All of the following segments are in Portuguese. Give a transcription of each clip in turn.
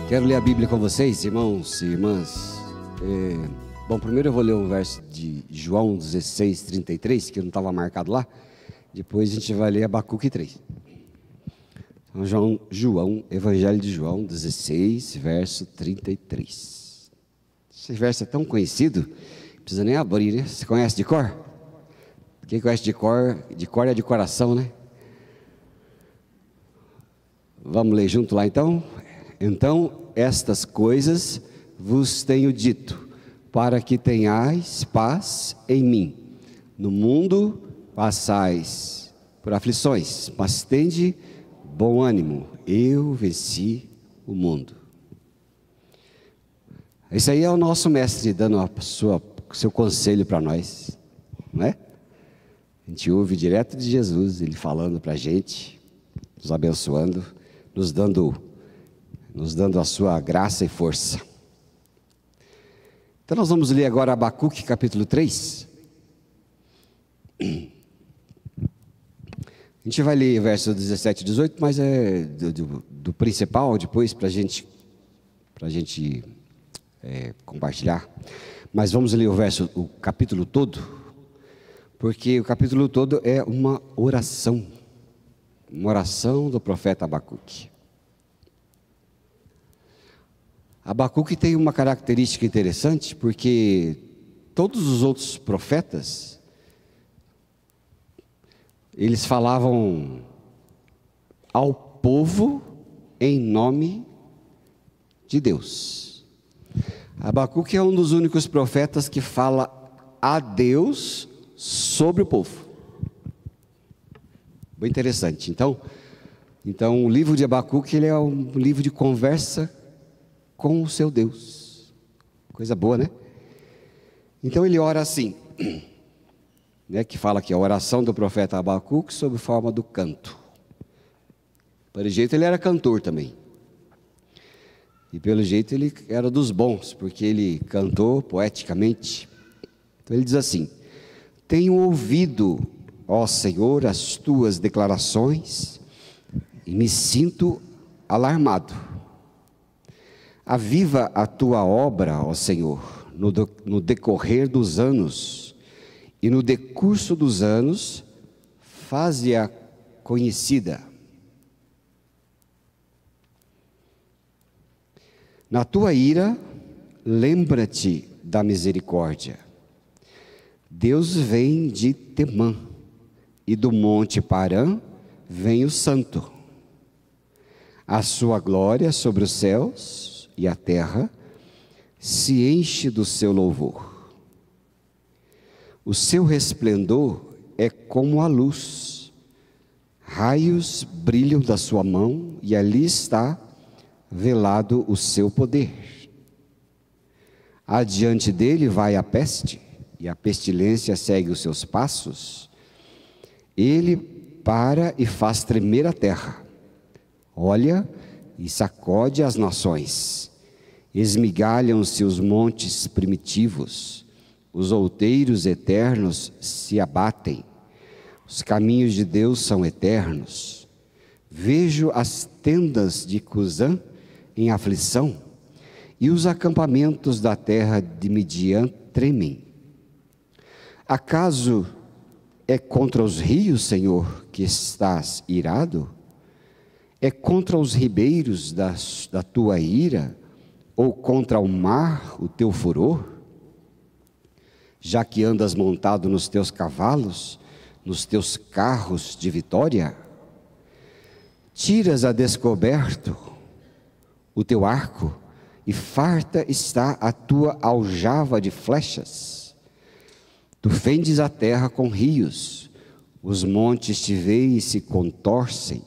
Quero ler a Bíblia com vocês, irmãos e irmãs. Primeiro eu vou ler um verso de João 16, 33, que não estava marcado lá. Depois a gente vai ler Abacuque 3. Então, Evangelho de João 16, verso 33. Esse verso é tão conhecido, não precisa nem abrir, né? Você conhece de cor? Quem conhece de cor é de coração, né? Vamos ler junto lá então? Então, estas coisas vos tenho dito, para que tenhais paz em mim. No mundo passais por aflições, mas tende bom ânimo, eu venci o mundo. Esse aí é o nosso mestre dando seu conselho para nós, não é? A gente ouve direto de Jesus, ele falando para a gente, nos abençoando, nos dando a sua graça e força. Então nós vamos ler agora Abacuque capítulo 3. A gente vai ler versos 17 e 18, mas é do principal depois para a gente compartilhar. Mas vamos ler o capítulo todo, porque o capítulo todo é uma oração do profeta Abacuque. Abacuque tem uma característica interessante, porque todos os outros profetas, eles falavam ao povo em nome de Deus. Abacuque é um dos únicos profetas que fala a Deus sobre o povo. Bem interessante. Então o livro de Abacuque, ele é um livro de conversa com o seu Deus. Coisa boa, né? Então ele ora assim, né, que fala aqui, a oração do profeta Abacuque sob forma do canto. Pelo jeito ele era cantor também. E pelo jeito ele era dos bons, porque ele cantou poeticamente. Então ele diz assim: tenho ouvido, ó Senhor, as tuas declarações e me sinto alarmado. Aviva a tua obra, ó Senhor, no decorrer dos anos, e no decurso dos anos, faze-a conhecida. Na tua ira, lembra-te da misericórdia. Deus vem de Temã, e do monte Parã vem o santo. A sua glória sobre os céus e a terra se enche do seu louvor. O seu resplendor é como a luz, raios brilham da sua mão, e ali está velado o seu poder. Adiante dele vai a peste, e a pestilência segue os seus passos. Ele para e faz tremer a terra, olha e sacode as nações. Esmigalham-se os montes primitivos, os outeiros eternos se abatem. Os caminhos de Deus são eternos. Vejo as tendas de Cusã em aflição, e os acampamentos da terra de Midian tremem. Acaso é contra os rios, Senhor, que estás irado? É contra os ribeiros da tua ira, ou contra o mar o teu furor? Já que andas montado nos teus cavalos, nos teus carros de vitória, tiras a descoberto o teu arco, e farta está a tua aljava de flechas. Tu fendes a terra com rios, os montes te veem e se contorcem,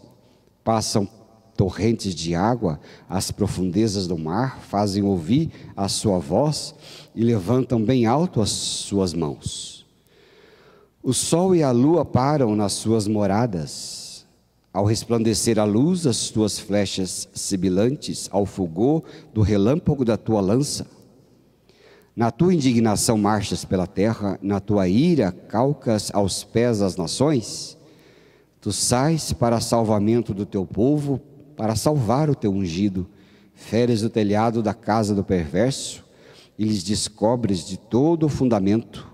passam torrentes de água, as profundezas do mar fazem ouvir a sua voz e levantam bem alto as suas mãos. O sol e a lua param nas suas moradas. Ao resplandecer a luz, as tuas flechas sibilantes, ao fulgor do relâmpago da tua lança. Na tua indignação marchas pela terra, na tua ira calcas aos pés as nações. Tu sais para salvamento do teu povo, para salvar o teu ungido, feres o telhado da casa do perverso e lhes descobres de todo o fundamento.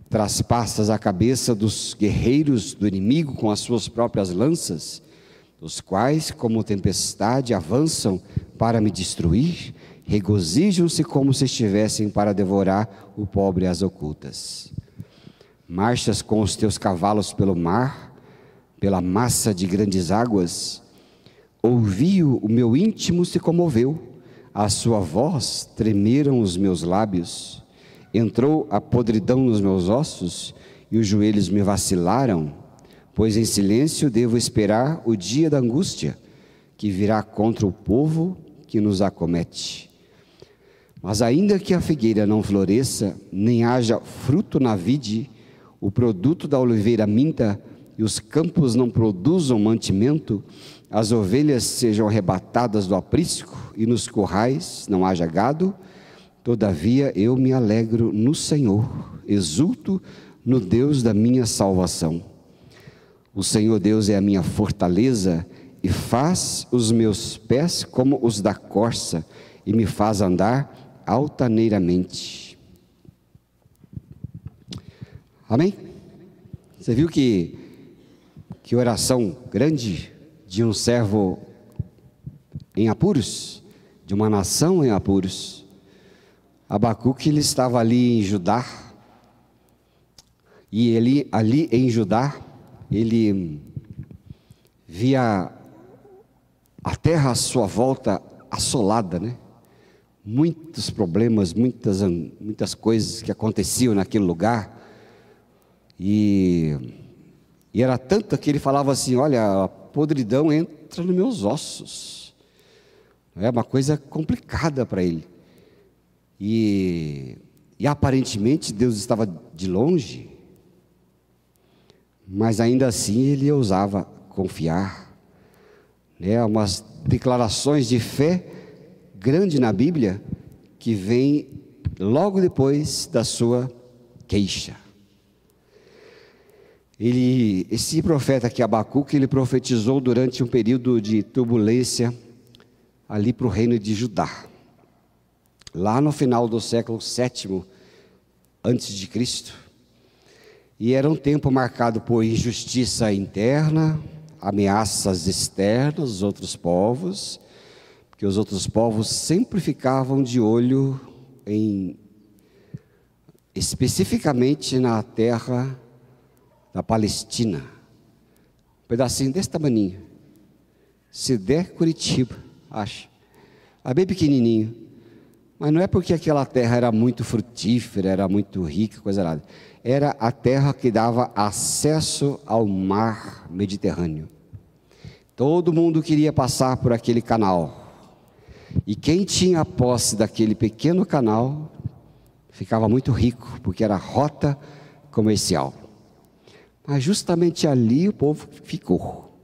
Traspassas a cabeça dos guerreiros do inimigo com as suas próprias lanças, os quais, como tempestade, avançam para me destruir, regozijam-se como se estivessem para devorar o pobre às ocultas. Marchas com os teus cavalos pelo mar, pela massa de grandes águas. Ouvi-o, o meu íntimo se comoveu, a sua voz tremeram os meus lábios. Entrou a podridão nos meus ossos e os joelhos me vacilaram, pois em silêncio devo esperar o dia da angústia, que virá contra o povo que nos acomete. Mas ainda que a figueira não floresça, nem haja fruto na vide, o produto da oliveira minta, e os campos não produzam mantimento, as ovelhas sejam arrebatadas do aprisco, e nos currais não haja gado, todavia eu me alegro no Senhor, exulto no Deus da minha salvação. O Senhor Deus é a minha fortaleza e faz os meus pés como os da corça e me faz andar altaneiramente. Amém? Você viu que oração grande de um servo em apuros, de uma nação em apuros. Abacuque, ele estava ali em Judá, e ele ali em Judá, ele via a terra à sua volta assolada, né? Muitos problemas, muitas coisas que aconteciam naquele lugar, e era tanto que ele falava assim: olha, a podridão entra nos meus ossos. É uma coisa complicada para ele. E aparentemente Deus estava de longe, mas ainda assim ele ousava confiar, né? Umas declarações de fé grande na Bíblia, que vem logo depois da sua queixa. Esse profeta aqui, Abacuque, ele profetizou durante um período de turbulência ali para o reino de Judá, lá no final do século VII antes de Cristo. E era um tempo marcado por injustiça interna, ameaças externas dos outros povos, porque os outros povos sempre ficavam de olho especificamente na terra da Palestina, um pedacinho desse tamaninho, se der Curitiba, acho, é bem pequenininho, mas não é porque aquela terra era muito frutífera, era muito rica, coisa nada, era a terra que dava acesso ao mar Mediterrâneo. Todo mundo queria passar por aquele canal, e quem tinha posse daquele pequeno canal ficava muito rico, porque era rota comercial. Mas justamente ali o povo ficou,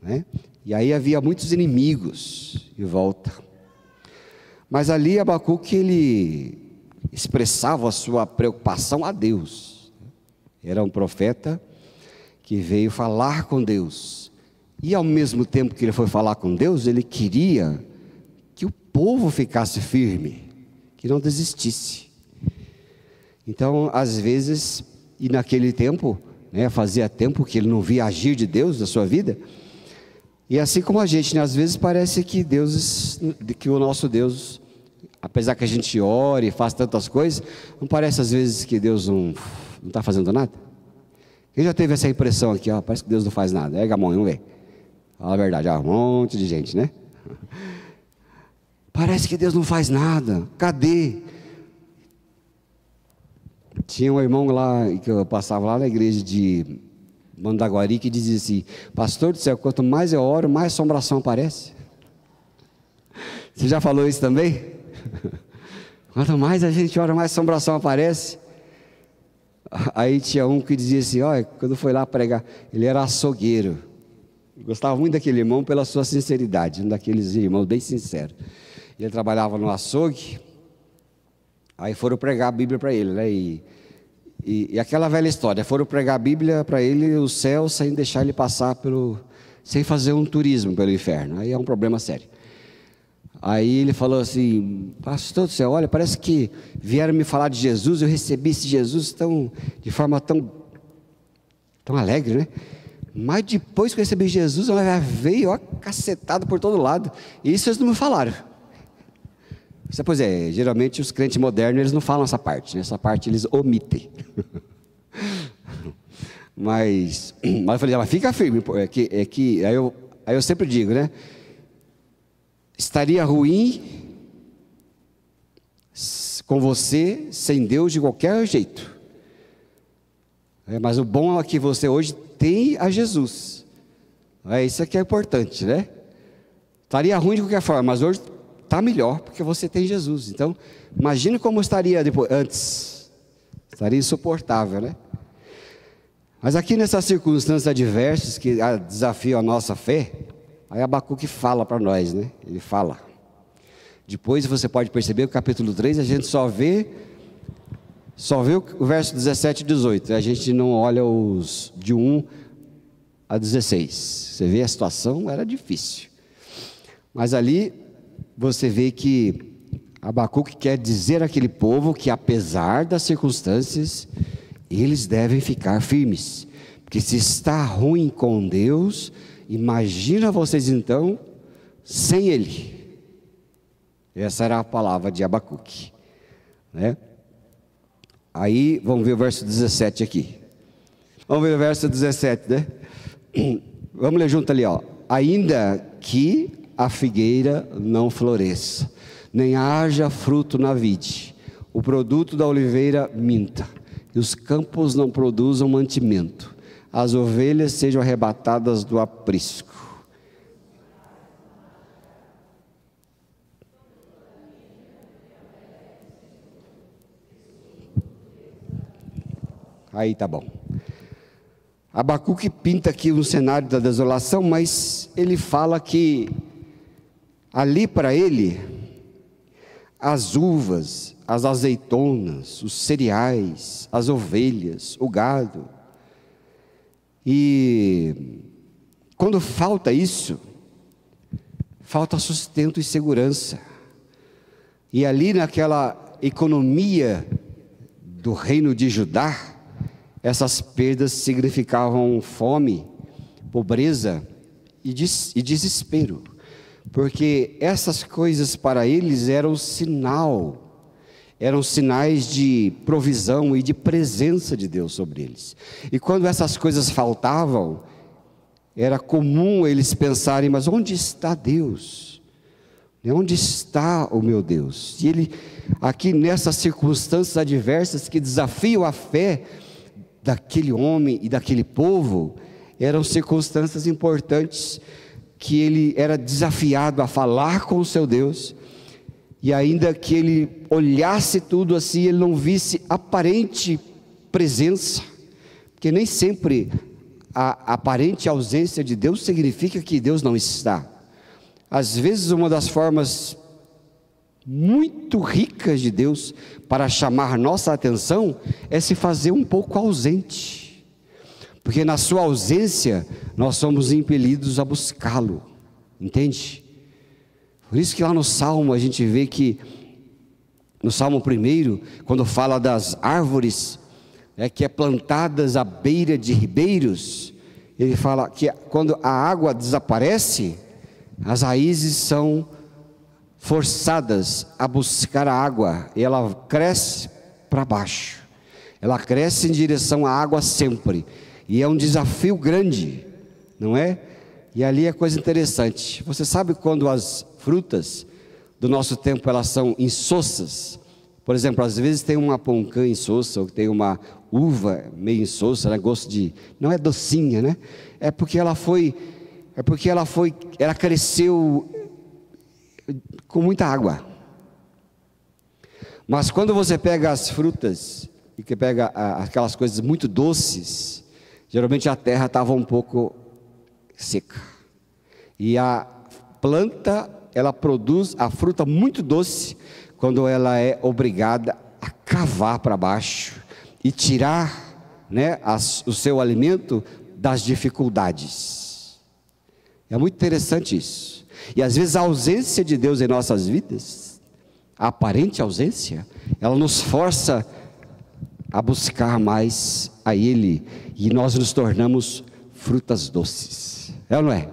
né? E aí havia muitos inimigos em volta. Mas ali Abacuque, ele expressava a sua preocupação a Deus. Era um profeta que veio falar com Deus. E ao mesmo tempo que ele foi falar com Deus, ele queria que o povo ficasse firme, que não desistisse. Então, às vezes, e naquele tempo, né, fazia tempo que ele não via agir de Deus na sua vida, e assim como a gente, né, às vezes parece que o nosso Deus, apesar que a gente ore e faz tantas coisas, não parece às vezes que Deus não está fazendo nada? Quem já teve essa impressão aqui, ó, parece que Deus não faz nada? É, Gamão, vamos ver. Fala a verdade, ó, um monte de gente, né? Parece que Deus não faz nada, cadê? Tinha um irmão lá, que eu passava lá na igreja de Mandaguari, que dizia assim: pastor do céu, quanto mais eu oro, mais assombração aparece. Você já falou isso também? Quanto mais a gente ora, mais assombração aparece. Aí tinha um que dizia assim: olha, quando foi lá pregar, ele era açougueiro. Eu gostava muito daquele irmão pela sua sinceridade, um daqueles irmãos bem sinceros. Ele trabalhava no açougue. Aí foram pregar a Bíblia para ele, né? E aquela velha história, foram pregar a Bíblia para ele, o céu, sem deixar ele passar sem fazer um turismo pelo inferno. Aí é um problema sério. Aí ele falou assim: pastor do céu, olha, parece que vieram me falar de Jesus, eu recebi esse Jesus de forma tão alegre, né? Mas depois que eu recebi Jesus, ela veio, ó, cacetada por todo lado. E isso eles não me falaram. Pois é, geralmente os crentes modernos, eles não falam essa parte, né? Essa parte eles omitem. Mas eu falei: mas fica firme, aí eu sempre digo, né? Estaria ruim com você sem Deus de qualquer jeito. Mas o bom é que você hoje tem a Jesus. Isso aqui é importante, né? Estaria ruim de qualquer forma, mas hoje está melhor porque você tem Jesus. Então, imagine como estaria antes. Estaria insuportável, né? Mas aqui nessas circunstâncias adversas que desafiam a nossa fé, aí Abacuque fala para nós, né? Ele fala. Depois você pode perceber que o capítulo 3 a gente só vê o verso 17 e 18. A gente não olha os de 1 a 16. Você vê a situação, era difícil. Mas ali você vê que Abacuque quer dizer àquele povo que apesar das circunstâncias, eles devem ficar firmes. Porque se está ruim com Deus, imagina vocês então sem Ele. Essa era a palavra de Abacuque, né? Aí vamos ver o verso 17 aqui. Vamos ver o verso 17, né? Vamos ler junto ali, ó. Ainda que a figueira não floresça, nem haja fruto na vide, o produto da oliveira minta, e os campos não produzam mantimento, as ovelhas sejam arrebatadas do aprisco. Aí tá bom. Abacuque pinta aqui um cenário da desolação, mas ele fala que ali para ele, as uvas, as azeitonas, os cereais, as ovelhas, o gado. E quando falta isso, falta sustento e segurança. E ali naquela economia do reino de Judá, essas perdas significavam fome, pobreza e desespero. Porque essas coisas para eles eram sinais de provisão e de presença de Deus sobre eles. E quando essas coisas faltavam, era comum eles pensarem: mas onde está Deus? Onde está o meu Deus? E ele, aqui nessas circunstâncias adversas que desafiam a fé daquele homem e daquele povo, eram circunstâncias importantes que ele era desafiado a falar com o seu Deus, e ainda que ele olhasse tudo assim, ele não visse aparente presença, porque nem sempre a aparente ausência de Deus significa que Deus não está. Às vezes uma das formas muito ricas de Deus para chamar nossa atenção é se fazer um pouco ausente, porque na sua ausência nós somos impelidos a buscá-lo, entende? Por isso que lá no Salmo a gente vê que no Salmo 1, quando fala das árvores que é plantadas à beira de ribeiros, ele fala que quando a água desaparece, as raízes são forçadas a buscar a água, e ela cresce para baixo, ela cresce em direção à água sempre, e é um desafio grande, não é? E ali é coisa interessante. Você sabe quando as frutas do nosso tempo elas são insossas? Por exemplo, às vezes tem uma poncã insossa, ou tem uma uva meio insossa, né? Gosto de, não é docinha, né? Ela cresceu com muita água. Mas quando você pega as frutas e que pega aquelas coisas muito doces, geralmente a terra estava um pouco seca, e a planta ela produz a fruta muito doce quando ela é obrigada a cavar para baixo e tirar, né, o seu alimento das dificuldades. É muito interessante isso. E às vezes a ausência de Deus em nossas vidas, a aparente ausência, ela nos força a buscar mais a Ele, e nós nos tornamos frutas doces. É ou não é?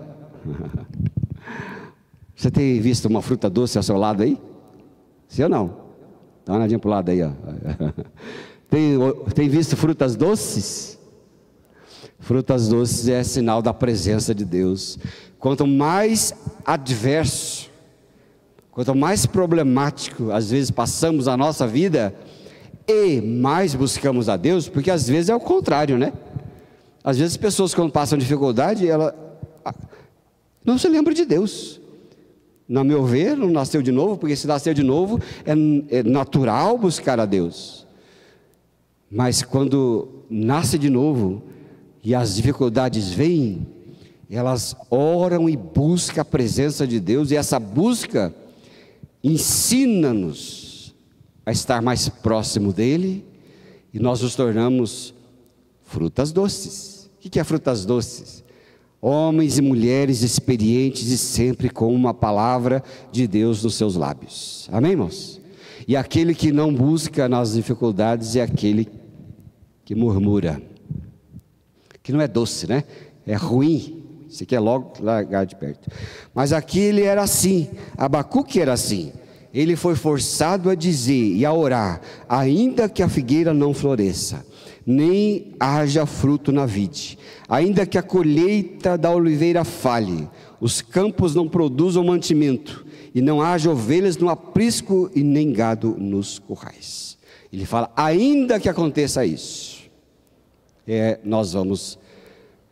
Você tem visto uma fruta doce ao seu lado aí? Sim ou não? Dá uma olhadinha para o lado aí, ó. Tem visto frutas doces? Frutas doces é sinal da presença de Deus. Quanto mais adverso, quanto mais problemático às vezes passamos a nossa vida, e mais buscamos a Deus, porque às vezes é o contrário, né? Às vezes as pessoas, quando passam dificuldade, ela não se lembra de Deus. No meu ver, não nasceu de novo, porque se nasceu de novo, é natural buscar a Deus. Mas quando nasce de novo, e as dificuldades vêm, elas oram e buscam a presença de Deus, e essa busca ensina-nos a estar mais próximo dEle, e nós nos tornamos frutas doces. O que é frutas doces? Homens e mulheres experientes e sempre com uma palavra de Deus nos seus lábios. Amém, irmãos? E aquele que não busca nas dificuldades é aquele que murmura, que não é doce, né? É ruim. Você quer logo largar de perto. Mas aqui ele era assim. Abacuque era assim. Ele foi forçado a dizer e a orar: ainda que a figueira não floresça, nem haja fruto na vide, ainda que a colheita da oliveira falhe, os campos não produzam mantimento, e não haja ovelhas no aprisco e nem gado nos currais. Ele fala: ainda que aconteça isso, nós vamos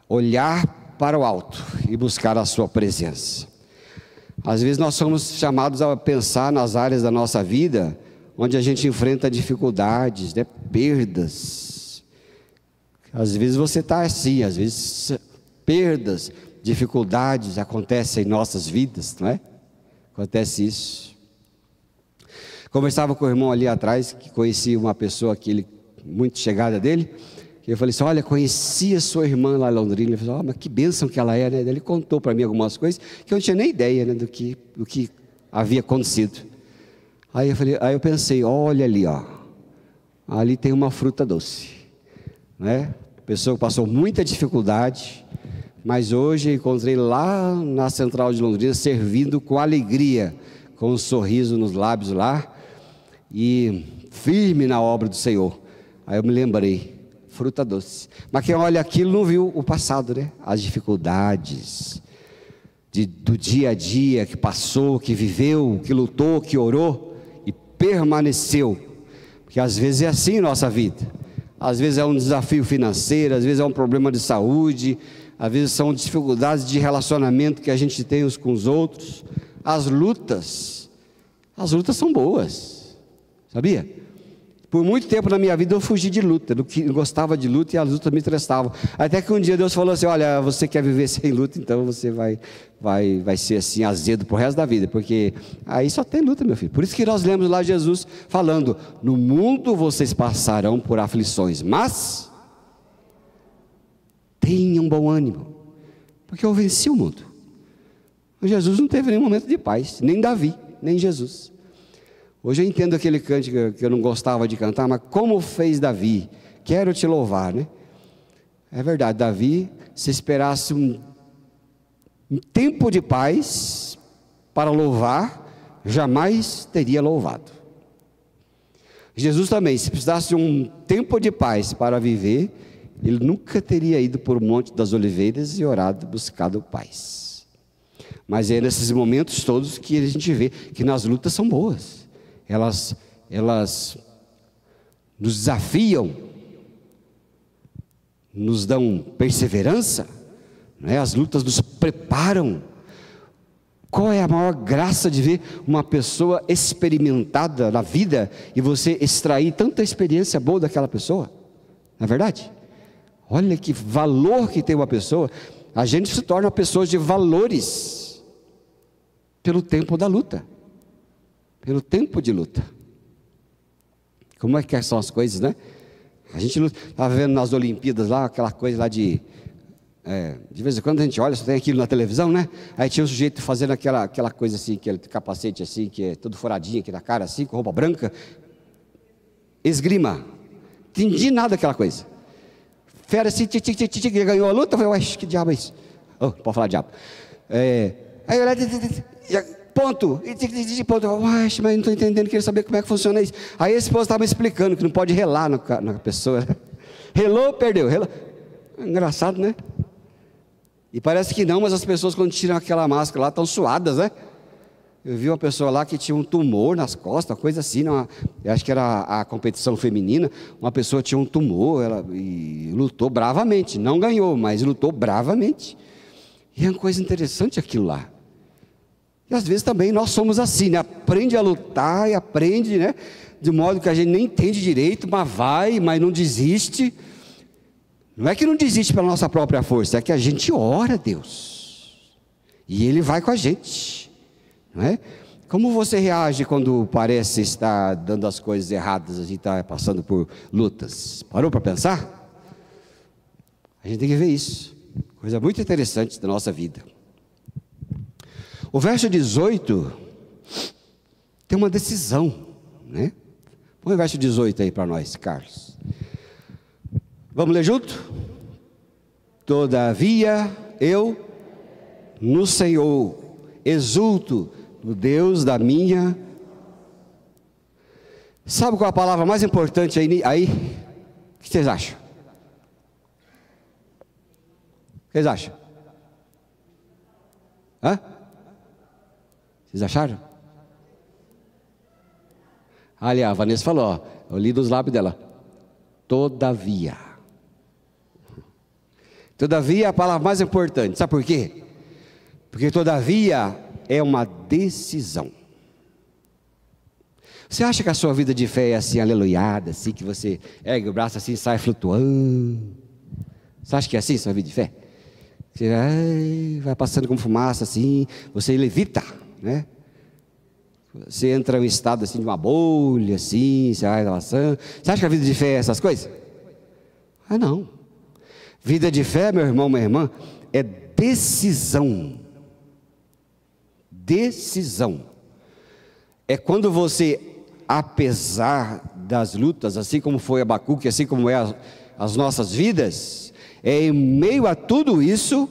olhar para o alto e buscar a sua presença. Às vezes nós somos chamados a pensar nas áreas da nossa vida onde a gente enfrenta dificuldades, né? Perdas. Às vezes você está assim, às vezes perdas, dificuldades acontecem em nossas vidas, não é? Acontece isso. Conversava com o irmão ali atrás, que conhecia uma pessoa muito chegada dele. Eu falei assim: olha, conheci a sua irmã lá em Londrina. Ele falou: mas que bênção que ela é, né? Ele contou para mim algumas coisas que eu não tinha nem ideia, né, do que havia acontecido. Aí eu pensei: olha ali, ó, ali tem uma fruta doce, né? Pessoa que passou muita dificuldade, mas hoje encontrei lá na Central de Londrina, servindo com alegria, com um sorriso nos lábios lá, e firme na obra do Senhor. Aí eu me lembrei: fruta doce. Mas quem olha aquilo não viu o passado, né? As dificuldades do dia a dia que passou, que viveu, que lutou, que orou e permaneceu. Porque às vezes é assim em nossa vida. Às vezes é um desafio financeiro, às vezes é um problema de saúde, às vezes são dificuldades de relacionamento que a gente tem uns com os outros. As lutas são boas, sabia? Por muito tempo na minha vida eu fugi de luta, eu gostava de luta e as lutas me estressavam. Até que um dia Deus falou assim: olha, você quer viver sem luta, então você vai ser assim azedo pro resto da vida, porque aí só tem luta, meu filho. Por isso que nós lemos lá Jesus falando: no mundo vocês passarão por aflições, mas tenham bom ânimo, porque eu venci o mundo. Jesus não teve nenhum momento de paz, nem Davi, nem Jesus. Hoje eu entendo aquele cântico que eu não gostava de cantar, mas como fez Davi, quero te louvar, né? É verdade, Davi, se esperasse um tempo de paz para louvar, jamais teria louvado. Jesus também, se precisasse de um tempo de paz para viver, ele nunca teria ido por o Monte das Oliveiras e orado, buscado paz. Mas é nesses momentos todos que a gente vê que nas lutas são boas. Elas nos desafiam, nos dão perseverança, né? As lutas nos preparam. Qual é a maior graça de ver uma pessoa experimentada na vida e você extrair tanta experiência boa daquela pessoa? Não é verdade? Olha que valor que tem uma pessoa. A gente se torna pessoas de valores pelo tempo da luta. Pelo tempo de luta. Como é que são as coisas, né? A gente estava vendo nas Olimpíadas lá, aquela coisa lá de De vez em quando a gente olha, só tem aquilo na televisão, né? Aí tinha um sujeito fazendo aquela coisa assim, aquele capacete assim, que é todo furadinho aqui na cara, assim, com roupa branca. Esgrima. Entendi nada daquela coisa. Fera assim, ganhou a luta. Eu falei, ué, que diabo é isso? Oh, pode falar diabo. Aí eu olhei, ponto. Ponto. Ué, mas não estou entendendo, queria saber como é que funciona isso. Aí esse povo estava me explicando que não pode relar na pessoa. Relou, perdeu. Relou. Engraçado, né? E parece que não, mas as pessoas quando tiram aquela máscara lá estão suadas, né? Eu vi uma pessoa lá que tinha um tumor nas costas, uma coisa assim, eu acho que era a competição feminina, uma pessoa tinha um tumor, e lutou bravamente, não ganhou, mas lutou bravamente. E é uma coisa interessante aquilo lá. E às vezes também nós somos assim, né? Aprende a lutar e aprende, né? De modo que a gente nem entende direito, mas vai, mas não desiste. Não é que não desiste pela nossa própria força, é que a gente ora a Deus. E Ele vai com a gente. Não é? Como você reage quando parece estar dando as coisas erradas, a gente está passando por lutas? Parou para pensar? A gente tem que ver isso. Coisa muito interessante da nossa vida. O verso 18 tem uma decisão, né? Põe o verso 18 aí para nós, Carlos. Vamos ler junto? Todavia eu no Senhor exulto, no Deus da minha. Sabe qual é a palavra mais importante aí? O que vocês acham? O que vocês acham? Hã? Vocês acharam? Ali, a Vanessa falou, ó, eu li dos lábios dela. Todavia. Todavia é a palavra mais importante. Sabe por quê? Porque todavia é uma decisão. Você acha que a sua vida de fé é assim, aleluiada, assim, que você ergue o braço assim e sai flutuando? Você acha que é assim a sua vida de fé? Você vai passando como fumaça assim, você levita, né? Você entra em um estado assim de uma bolha, assim, você vai relaxando. Você acha que a vida de fé é essas coisas? Ah, não. Vida de fé, meu irmão, minha irmã, é decisão. Decisão. É quando você, apesar das lutas, assim como foi Abacuque, assim como é as nossas vidas, é em meio a tudo isso,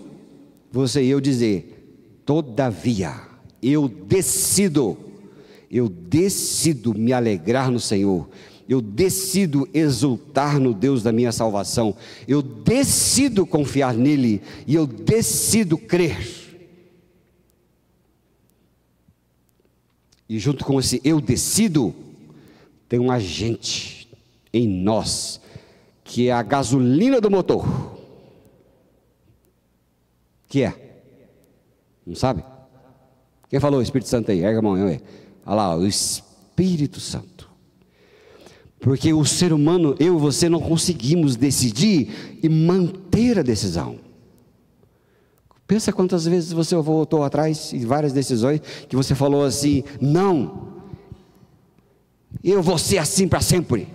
você e eu dizer, todavia, eu decido me alegrar no Senhor, eu decido exultar no Deus da minha salvação, eu decido confiar nele, e eu decido crer. E junto com esse eu decido, tem um agente em nós, que é a gasolina do motor. Que é? Não sabe? Quem falou o Espírito Santo aí? Erga a mão, olha lá, o Espírito Santo. Porque o ser humano, eu e você, não conseguimos decidir e manter a decisão. Pensa quantas vezes você voltou atrás em várias decisões que você falou assim, não, eu vou ser assim para sempre.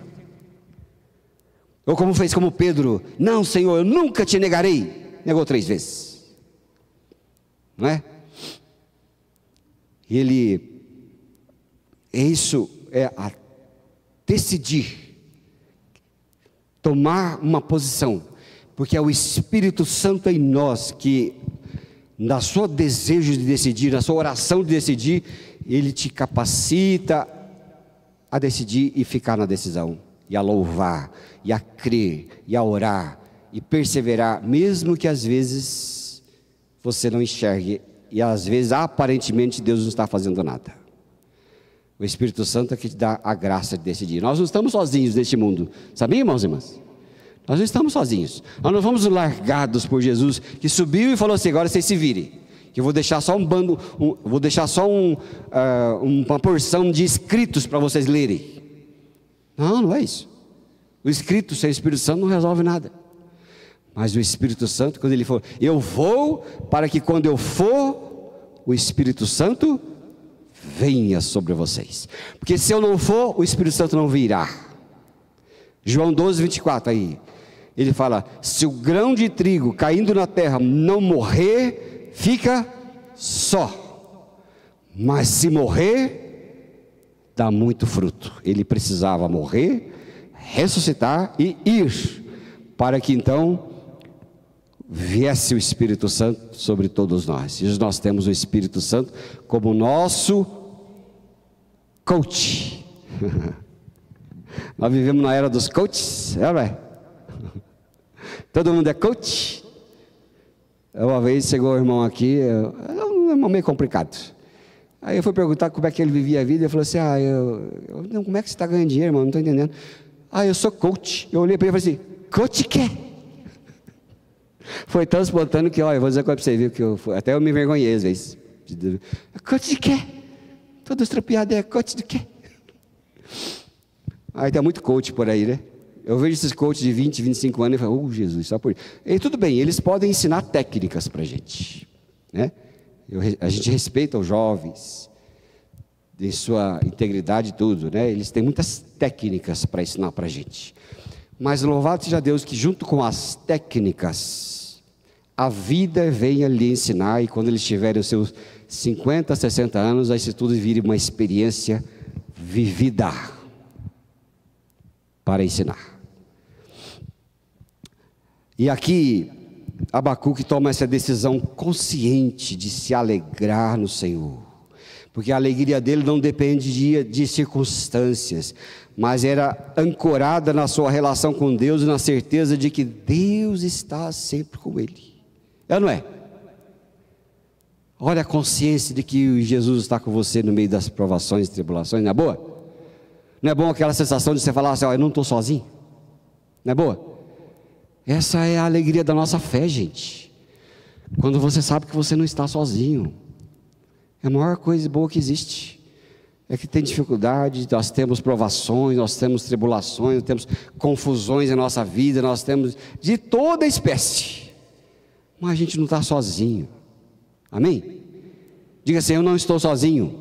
Ou como fez como Pedro, não, Senhor, eu nunca te negarei. Negou 3 vezes. Não é? Isso é a decidir, tomar uma posição, porque é o Espírito Santo em nós que, na sua desejo de decidir, na sua oração de decidir, ele te capacita a decidir e ficar na decisão, e a louvar, e a crer, e a orar, e perseverar, mesmo que às vezes você não enxergue, e às vezes aparentemente Deus não está fazendo nada. O Espírito Santo é que te dá a graça de decidir. Nós não estamos sozinhos neste mundo, sabia, irmãos e irmãs? Nós não estamos sozinhos, nós não fomos largados por Jesus, que subiu e falou assim, agora vocês se virem, que eu vou deixar só vou deixar só uma porção de escritos para vocês lerem. Não é isso. O escrito sem o Espírito Santo não resolve nada. Mas o Espírito Santo, quando ele falou, eu vou para que quando eu for, o Espírito Santo venha sobre vocês. Porque se eu não for, o Espírito Santo não virá. João 12, 24 aí. Ele fala: se o grão de trigo caindo na terra não morrer, fica só, mas se morrer, dá muito fruto. Ele precisava morrer, ressuscitar e ir, para que então viesse o Espírito Santo sobre todos nós. E nós temos o Espírito Santo como nosso coach. Nós vivemos na era dos coaches, não é? Todo mundo é coach. Uma vez chegou o irmão aqui, um irmão meio complicado. Aí eu fui perguntar como é que ele vivia a vida. Ele falou assim: não, como é que você está ganhando dinheiro, irmão? Não estou entendendo. Eu sou coach. Eu olhei para ele e falei assim: coach quê? Foi tão espontâneo que, eu vou dizer uma coisa para você, viu, que até eu me envergonhei às vezes. Coach de quê? Todo estropiado coach de quê? Aí tem muito coach por aí, né? Eu vejo esses coaches de 20, 25 anos e falo: Jesus, só por isso. E tudo bem, eles podem ensinar técnicas para a gente, né? A gente respeita os jovens, de sua integridade e tudo, né? Eles têm muitas técnicas para ensinar para a gente. Mas louvado seja Deus que junto com as técnicas, a vida venha lhe ensinar, e quando eles tiverem os seus 50, 60 anos, aí isso tudo vire uma experiência vivida para ensinar. E aqui Abacuque toma essa decisão consciente de se alegrar no Senhor, porque a alegria dele não depende de circunstâncias, mas era ancorada na sua relação com Deus e na certeza de que Deus está sempre com ele. É ou não é? Olha a consciência de que Jesus está com você no meio das provações e tribulações, não é boa? Não é bom aquela sensação de você falar assim: eu não estou sozinho? Não é boa? Essa é a alegria da nossa fé, gente. Quando você sabe que você não está sozinho. É a maior coisa boa que existe. É que tem dificuldade, nós temos provações, nós temos tribulações, nós temos confusões em nossa vida, nós temos de toda espécie. Mas a gente não está sozinho. Amém? Diga assim: eu não estou sozinho.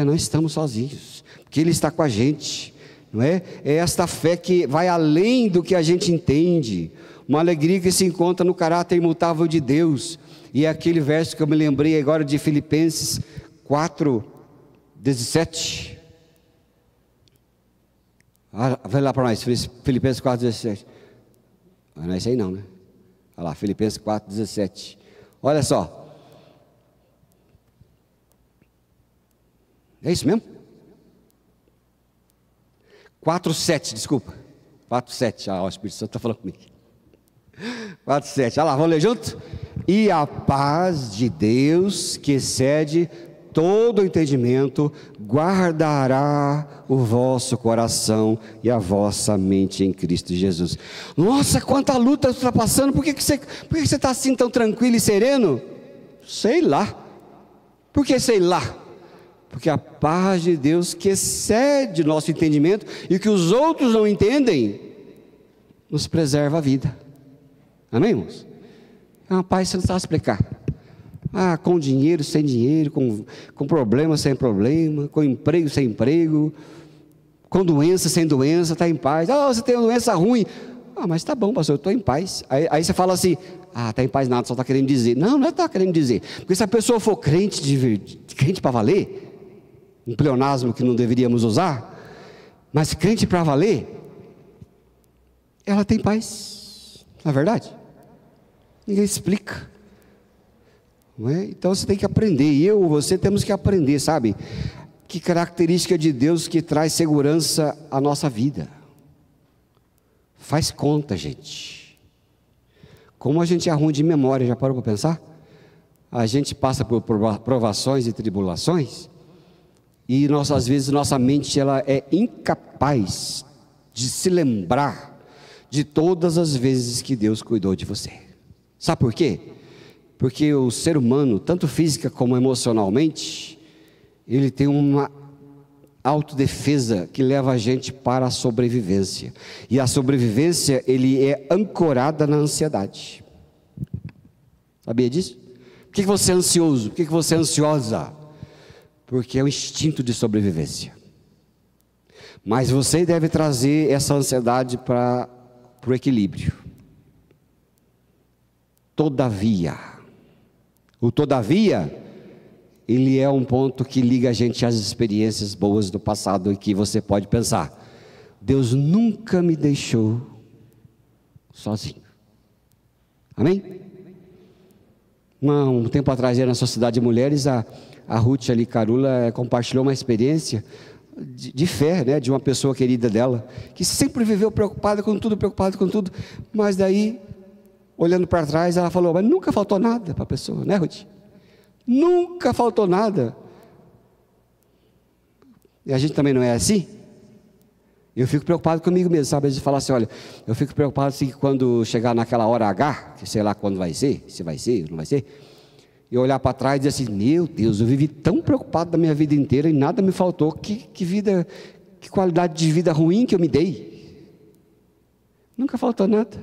Não estamos sozinhos, porque Ele está com a gente, não é? É esta fé que vai além do que a gente entende, uma alegria que se encontra no caráter imutável de Deus. E é aquele verso que eu me lembrei agora de Filipenses 4:17. Vai lá para nós, Filipenses 4:17. Não é isso aí não, né? Olha lá, Filipenses 4:17. Olha só. É isso mesmo? 4:7, desculpa. 4:7, o Espírito Santo está falando comigo. 4:7, olha lá, vamos ler junto? E a paz de Deus, que excede todo o entendimento, guardará o vosso coração e a vossa mente em Cristo Jesus. Nossa, quanta luta você está passando, por que você está assim tão tranquilo e sereno? Sei lá. Por que sei lá? Porque a paz de Deus, que excede o nosso entendimento e que os outros não entendem, nos preserva a vida. Amém, irmãos? É uma paz que você não sabe explicar. Com dinheiro, sem dinheiro, com problema, sem problema, com emprego, sem emprego, com doença, sem doença, está em paz. Você tem uma doença ruim. Mas está bom, pastor, eu estou em paz. Aí você fala assim: está em paz nada, só está querendo dizer. Não está querendo dizer. Porque se a pessoa for crente, crente para valer, um pleonasmo que não deveríamos usar, mas crente para valer, ela tem paz, não é verdade? Ninguém explica, não é? Então você tem que aprender, e você temos que aprender, sabe? Que característica de Deus que traz segurança à nossa vida. Faz conta, gente. Como a gente é ruim de memória, já parou para pensar? A gente passa por provações e tribulações, e às vezes nossa mente ela é incapaz de se lembrar de todas as vezes que Deus cuidou de você. Sabe por quê? Porque o ser humano, tanto física como emocionalmente, ele tem uma autodefesa que leva a gente para a sobrevivência. E a sobrevivência, ele é ancorada na ansiedade. Sabia disso? Por que você é ansioso? Por que você é ansiosa? Porque é o instinto de sobrevivência. Mas você deve trazer essa ansiedade para para o equilíbrio. Todavia, o todavia, ele é um ponto que liga a gente às experiências boas do passado, e que você pode pensar: Deus nunca me deixou sozinho. Amém? Um tempo atrás, na Sociedade de Mulheres, a Ruth ali Carula compartilhou uma experiência de fé, né, de uma pessoa querida dela, que sempre viveu preocupada com tudo, mas daí, olhando para trás, ela falou: mas nunca faltou nada para a pessoa, né, Ruth? Nunca faltou nada. E a gente também não é assim? Eu fico preocupado comigo mesmo, sabe? A gente fala assim: olha, eu fico preocupado assim, que quando chegar naquela hora H, que sei lá quando vai ser, se vai ser ou não vai ser, e olhar para trás e dizer assim: meu Deus, eu vivi tão preocupado da minha vida inteira e nada me faltou. Que vida, que qualidade de vida ruim que eu me dei. Nunca faltou nada.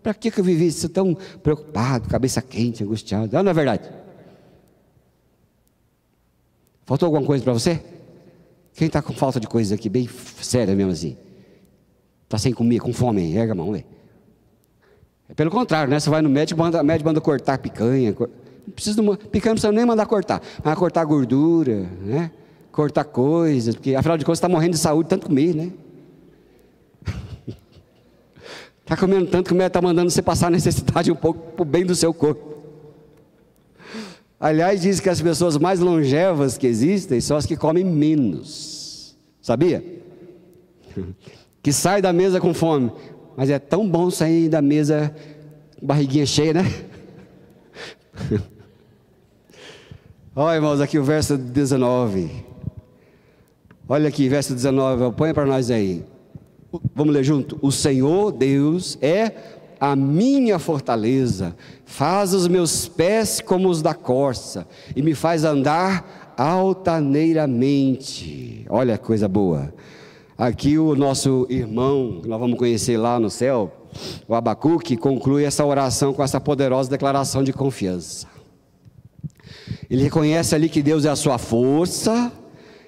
Para que eu vivi isso tão preocupado, cabeça quente, angustiado? Não é verdade? Faltou alguma coisa para você? Quem está com falta de coisa aqui, bem séria mesmo assim? Está sem comer, com fome aí? Erga a mão, velho. É pelo contrário, né? Você vai no médico, o médico manda cortar picanha. Não precisa picanha não precisa nem mandar cortar. Mas cortar gordura, né? Cortar coisas, porque afinal de contas você está morrendo de saúde, tanto comer, né? Está comendo tanto que o médico está mandando você passar a necessidade um pouco para o bem do seu corpo. Aliás, diz que as pessoas mais longevas que existem são as que comem menos. Sabia? Que sai da mesa com fome. Mas é tão bom sair da mesa com barriguinha cheia, né? Olha, irmãos, aqui o verso 19. Olha aqui, verso 19. Põe para nós aí. Vamos ler junto? O Senhor Deus é a minha fortaleza, faz os meus pés como os da corça, e me faz andar altaneiramente. Olha que coisa boa. Aqui o nosso irmão, que nós vamos conhecer lá no céu, o Abacuque, conclui essa oração com essa poderosa declaração de confiança. Ele reconhece ali que Deus é a sua força,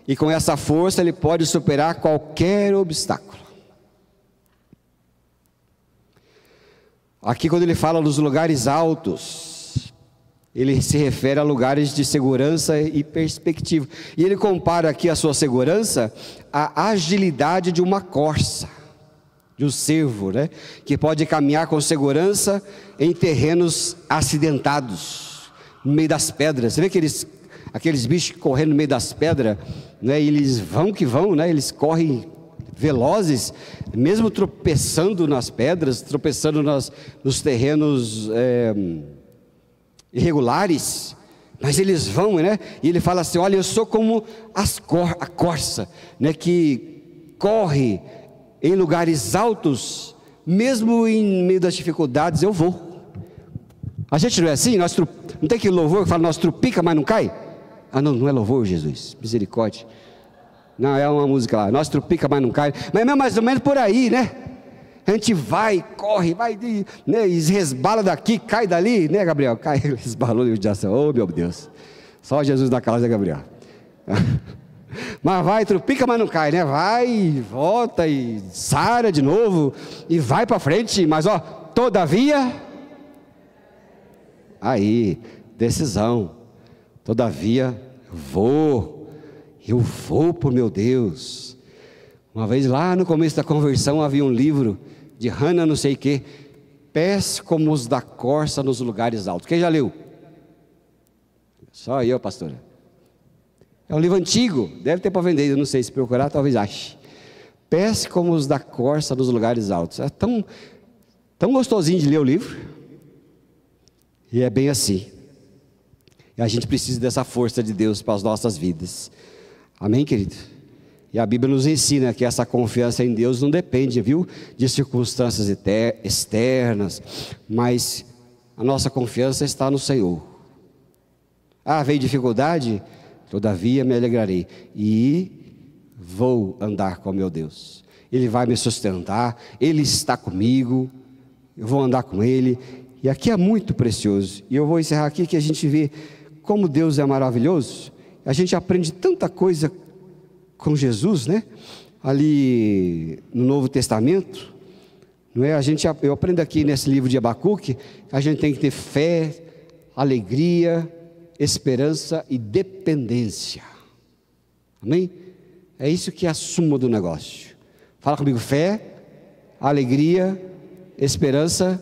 e com essa força ele pode superar qualquer obstáculo. Aqui, quando ele fala dos lugares altos, ele se refere a lugares de segurança e perspectiva. E ele compara aqui a sua segurança à agilidade de uma corça, de um cervo, né? Que pode caminhar com segurança em terrenos acidentados, no meio das pedras. Você vê aqueles bichos correndo no meio das pedras, né? E eles vão que vão, né? Eles correm velozes, mesmo tropeçando nas pedras, tropeçando nos terrenos irregulares, mas eles vão, né? E ele fala assim: olha, eu sou como a corça, né? Que corre em lugares altos, mesmo em meio das dificuldades, eu vou. A gente não é assim? Não tem que louvor que fala, nós trupica, mas não cai? Ah, não é louvor, Jesus, misericórdia. Não, é uma música lá, nós trupica, mas não cai. Mas é mais ou menos por aí, né? A gente vai, corre, vai, né? E resbala daqui, cai dali, né, Gabriel? Cai, resbalou de judiação. Oh, meu Deus. Só Jesus da causa, Gabriel. Mas vai, trupica, mas não cai, né? Vai, volta e sara de novo e vai para frente. Mas ó, todavia, aí, decisão. Todavia, eu vou por meu Deus. Uma vez lá no começo da conversão havia um livro de Hannah não sei o que, pés como os da corça nos lugares altos. Quem já leu? Só eu, pastora. É um livro antigo, deve ter para vender, eu não sei, se procurar talvez ache. Pés como os da corça nos lugares altos. É tão gostosinho de ler o livro. E é bem assim. E a gente precisa dessa força de Deus para as nossas vidas. Amém, querido? E a Bíblia nos ensina que essa confiança em Deus não depende, viu, de circunstâncias externas, mas a nossa confiança está no Senhor. Ah, veio dificuldade? Todavia me alegrarei e vou andar com meu Deus. Ele vai me sustentar, Ele está comigo, eu vou andar com Ele. E aqui é muito precioso. E eu vou encerrar aqui que a gente vê como Deus é maravilhoso. A gente aprende tanta coisa com Jesus, né? Ali no Novo Testamento, Não é? Eu aprendo aqui nesse livro de Abacuque, a gente tem que ter fé, alegria, esperança e dependência. Amém? É isso que é a suma do negócio. Fala comigo: fé, alegria, esperança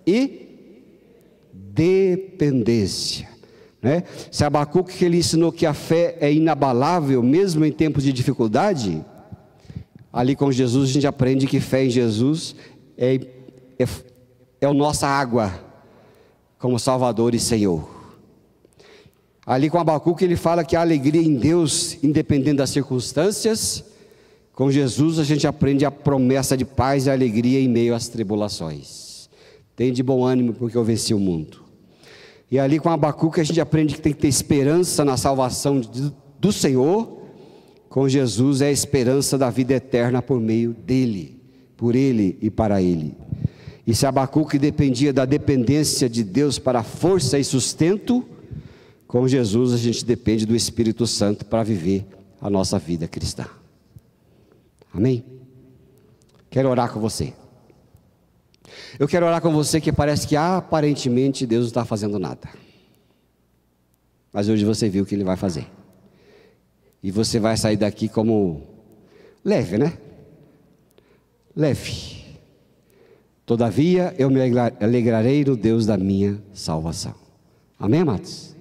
e dependência. Né? Se Abacuque ele ensinou que a fé é inabalável, mesmo em tempos de dificuldade, ali com Jesus a gente aprende que fé em Jesus é a nossa água, como Salvador e Senhor. Ali com Abacuque ele fala que a alegria em Deus, independente das circunstâncias. Com Jesus a gente aprende a promessa de paz e alegria em meio às tribulações. Tem de bom ânimo porque eu venci o mundo. E ali com Abacuque a gente aprende que tem que ter esperança na salvação do Senhor. Com Jesus é a esperança da vida eterna por meio dele, por ele e para ele. E se Abacuque dependia da dependência de Deus para força e sustento, com Jesus a gente depende do Espírito Santo para viver a nossa vida cristã. Amém? Quero orar com você. Eu quero orar com você que parece que aparentemente Deus não está fazendo nada. Mas hoje você viu o que Ele vai fazer. E você vai sair daqui como leve, né? Leve. Todavia eu me alegrarei no Deus da minha salvação. Amém, amados?